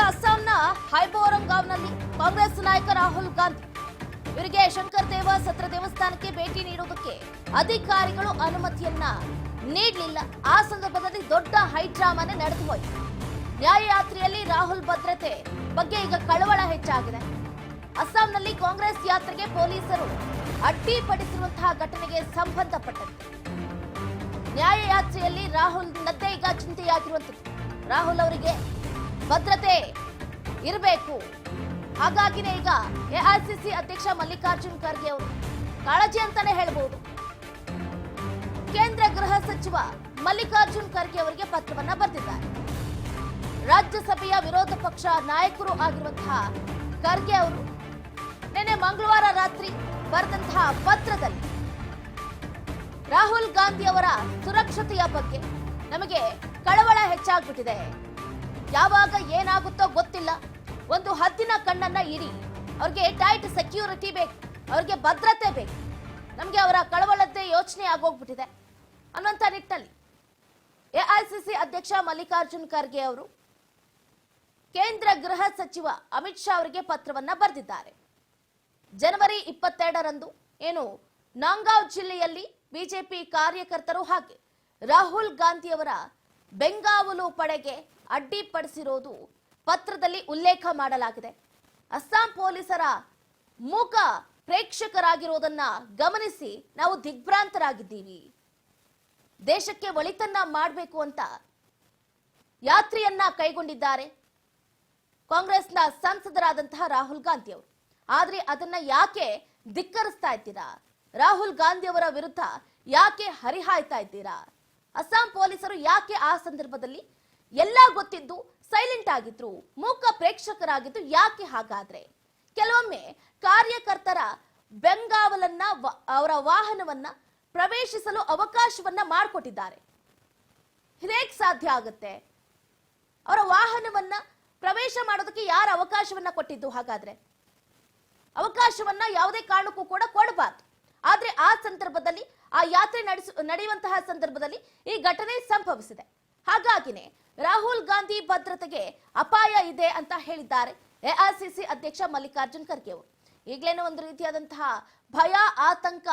ಅಸ್ಸಾಂನ ಹೈಬೋರಂಗಾವ್ನಲ್ಲಿ ಕಾಂಗ್ರೆಸ್ ನಾಯಕ ರಾಹುಲ್ ಗಾಂಧಿ ಇವರಿಗೆ ಶಂಕರ್ ದೇವ ಸತ್ರ ದೇವಸ್ಥಾನಕ್ಕೆ ಭೇಟಿ ನೀಡುವುದಕ್ಕೆ ಅಧಿಕಾರಿಗಳು ಅನುಮತಿಯನ್ನ ನೀಡಲಿಲ್ಲ. ಆ ಸಂದರ್ಭದಲ್ಲಿ ದೊಡ್ಡ ಹೈಡ್ರಾಮಾನೇ ನಡೆದು ಹೋಯಿತು. ನ್ಯಾಯಯಾತ್ರೆಯಲ್ಲಿ ರಾಹುಲ್ ಭದ್ರತೆ ಬಗ್ಗೆ ಈಗ ಕಳವಳ ಹೆಚ್ಚಾಗಿದೆ. ಅಸ್ಸಾಂನಲ್ಲಿ ಕಾಂಗ್ರೆಸ್ ಯಾತ್ರೆಗೆ ಪೊಲೀಸರು ಅಡ್ಡಿಪಡಿಸಿರುವಂತಹ ಘಟನೆಗೆ ಸಂಬಂಧಪಟ್ಟಂತೆ ನ್ಯಾಯಯಾತ್ರೆಯಲ್ಲಿ ರಾಹುಲ್ ನದ್ದೇ ಈಗ ಚಿಂತೆಯಾಗಿರುವಂಥದ್ದು. ರಾಹುಲ್ ಅವರಿಗೆ ಭದ್ರತೆ ಇರಬೇಕು, ಹಾಗಾಗಿನೇ ಈಗ ಎಐಸಿಸಿ ಅಧ್ಯಕ್ಷ ಮಲ್ಲಿಕಾರ್ಜುನ್ ಖರ್ಗೆ ಅವರು ಕಾಳಜಿ ಅಂತಾನೆ ಹೇಳಬಹುದು. ಕೇಂದ್ರ ಗೃಹ ಸಚಿವ ಮಲ್ಲಿಕಾರ್ಜುನ್ ಖರ್ಗೆ ಅವರಿಗೆ ಪತ್ರವನ್ನ ಬರೆದಿದ್ದಾರೆ. ರಾಜ್ಯಸಭೆಯ ವಿರೋಧ ಪಕ್ಷ ನಾಯಕರು ಆಗಿರುವಂತಹ ಖರ್ಗೆ ಅವರು ನಿನ್ನೆ ಮಂಗಳವಾರ ರಾತ್ರಿ ಬರೆದಂತಹ ಪತ್ರದಲ್ಲಿ ರಾಹುಲ್ ಗಾಂಧಿ ಅವರ ಸುರಕ್ಷತೆಯ ಬಗ್ಗೆ ನಮಗೆ ಕಳವಳ ಹೆಚ್ಚಾಗ್ಬಿಟ್ಟಿದೆ. ಯಾವಾಗ ಏನಾಗುತ್ತೋ ಗೊತ್ತಿಲ್ಲ. ಒಂದು ಹದ್ದಿನ ಕಣ್ಣನ್ನ ಇಡಿ, ಅವ್ರಿಗೆ ಟೈಟ್ ಸೆಕ್ಯೂರಿಟಿ ಬೇಕು, ಅವ್ರಿಗೆ ಭದ್ರತೆ ಬೇಕು. ನಮಗೆ ಅವರ ಕಳವಳದ್ದೇ ಯೋಚನೆ ಆಗೋಗ್ಬಿಟ್ಟಿದೆ ಅನ್ನುವಂಥ ನಿಟ್ಟಿನಲ್ಲಿ ಎಐಸಿಸಿ ಅಧ್ಯಕ್ಷ ಮಲ್ಲಿಕಾರ್ಜುನ್ ಖರ್ಗೆ ಅವರು ಕೇಂದ್ರ ಗೃಹ ಸಚಿವ ಅಮಿತ್ ಶಾ ಅವರಿಗೆ ಪತ್ರವನ್ನ ಬರೆದಿದ್ದಾರೆ. ಜನವರಿ 22ರಂದು ಏನು ನಾಂಗಾವ್ ಜಿಲ್ಲೆಯಲ್ಲಿ ಬಿಜೆಪಿ ಕಾರ್ಯಕರ್ತರು ಹಾಗೆ ರಾಹುಲ್ ಗಾಂಧಿ ಅವರ ಬೆಂಗಾವಲು ಪಡೆಗೆ ಅಡ್ಡಿಪಡಿಸಿರೋದು ಪತ್ರದಲ್ಲಿ ಉಲ್ಲೇಖ ಮಾಡಲಾಗಿದೆ. ಅಸ್ಸಾಂ ಪೊಲೀಸರ ಮೂಕ ಪ್ರೇಕ್ಷಕರಾಗಿರೋದನ್ನ ಗಮನಿಸಿ ನಾವು ದಿಗ್ಭ್ರಾಂತರಾಗಿದ್ದೀವಿ. ದೇಶಕ್ಕೆ ಒಳಿತನ್ನ ಮಾಡಬೇಕು ಅಂತ ಯಾತ್ರೆಯನ್ನ ಕೈಗೊಂಡಿದ್ದಾರೆ ಕಾಂಗ್ರೆಸ್ನ ಸಂಸದರಾದಂತಹ ರಾಹುಲ್ ಗಾಂಧಿ ಅವರು. ಆದ್ರೆ ಅದನ್ನ ಯಾಕೆ ಧಿಕ್ಕರಿಸ್ತಾ ಇದ್ದೀರಾ? ರಾಹುಲ್ ಗಾಂಧಿ ಅವರ ವಿರುದ್ಧ ಯಾಕೆ ಹರಿಹಾಯ್ತಾ ಇದ್ದೀರಾ? ಅಸ್ಸಾಂ ಪೊಲೀಸರು ಯಾಕೆ ಆ ಸಂದರ್ಭದಲ್ಲಿ ಎಲ್ಲ ಗೊತ್ತಿದ್ದು ಸೈಲೆಂಟ್ ಆಗಿದ್ರು, ಮೂಕ ಪ್ರೇಕ್ಷಕರಾಗಿದ್ದು ಯಾಕೆ? ಹಾಗಾದ್ರೆ ಕೆಲವೊಮ್ಮೆ ಕಾರ್ಯಕರ್ತರ ಬೆಂಗಾವಲನ್ನ ಅವರ ವಾಹನವನ್ನ ಪ್ರವೇಶಿಸಲು ಅವಕಾಶವನ್ನ ಮಾಡಿಕೊಟ್ಟಿದ್ದಾರೆ. ಹೇಗೆ ಸಾಧ್ಯ ಆಗುತ್ತೆ? ಅವರ ವಾಹನವನ್ನ ಪ್ರವೇಶ ಮಾಡೋದಕ್ಕೆ ಯಾರು ಅವಕಾಶವನ್ನ ಕೊಟ್ಟಿದ್ದು? ಹಾಗಾದ್ರೆ ಅವಕಾಶವನ್ನ ಯಾವುದೇ ಕಾರಣಕ್ಕೂ ಕೂಡ ಕೊಡಬಾರ್ದು. ಆದ್ರೆ ಆ ಸಂದರ್ಭದಲ್ಲಿ ಆ ಯಾತ್ರೆ ನಡೆಯುವಂತಹ ಸಂದರ್ಭದಲ್ಲಿ ಈ ಘಟನೆ ಸಂಭವಿಸಿದೆ. ಹಾಗಾಗಿನೇ ರಾಹುಲ್ ಗಾಂಧಿ ಭದ್ರತೆಗೆ ಅಪಾಯ ಇದೆ ಅಂತ ಹೇಳಿದ್ದಾರೆ ಎಐಸಿಸಿ ಅಧ್ಯಕ್ಷ ಮಲ್ಲಿಕಾರ್ಜುನ್ ಖರ್ಗೆ ಅವರು. ಈಗಲೇನೋ ಒಂದು ರೀತಿಯಾದಂತಹ ಭಯ ಆತಂಕ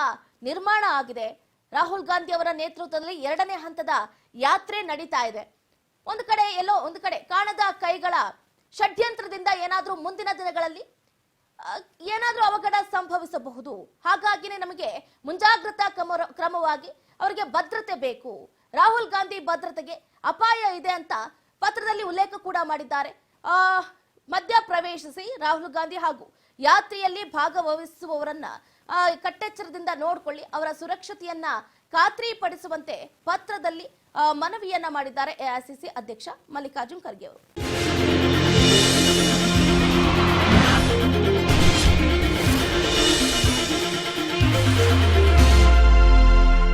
ನಿರ್ಮಾಣ ಆಗಿದೆ. ರಾಹುಲ್ ಗಾಂಧಿ ಅವರ ನೇತೃತ್ವದಲ್ಲಿ 2ನೇ ಹಂತದ ಯಾತ್ರೆ ನಡೀತಾ ಇದೆ. ಒಂದು ಕಡೆ ಕಾಣದ ಕೈಗಳ ಷಡ್ಯಂತ್ರದಿಂದ ಏನಾದ್ರೂ ಮುಂದಿನ ದಿನಗಳಲ್ಲಿ ಏನಾದ್ರೂ ಅವಘಡ ಸಂಭವಿಸಬಹುದು. ಹಾಗಾಗಿನೇ ನಮಗೆ ಮುಂಜಾಗ್ರತಾ ಕ್ರಮವಾಗಿ ಅವರಿಗೆ ಭದ್ರತೆ ಬೇಕು, ರಾಹುಲ್ ಗಾಂಧಿ ಭದ್ರತೆಗೆ ಅಪಾಯ ಇದೆ ಅಂತ ಪತ್ರದಲ್ಲಿ ಉಲ್ಲೇಖ ಕೂಡ ಮಾಡಿದ್ದಾರೆ. ಮಧ್ಯ ಪ್ರವೇಶಿಸಿ ರಾಹುಲ್ ಗಾಂಧಿ ಹಾಗೂ ಯಾತ್ರೆಯಲ್ಲಿ ಭಾಗವಹಿಸುವವರನ್ನ ಕಟ್ಟೆಚ್ಚರದಿಂದ ನೋಡಿಕೊಳ್ಳಿ, ಅವರ ಸುರಕ್ಷತೆಯನ್ನ ಖಾತ್ರಿಪಡಿಸುವಂತೆ ಪತ್ರದಲ್ಲಿ ಮನವಿಯನ್ನ ಮಾಡಿದ್ದಾರೆ ಎಐಸಿಸಿ ಅಧ್ಯಕ್ಷ ಮಲ್ಲಿಕಾರ್ಜುನ್ ಖರ್ಗೆ ಅವರು.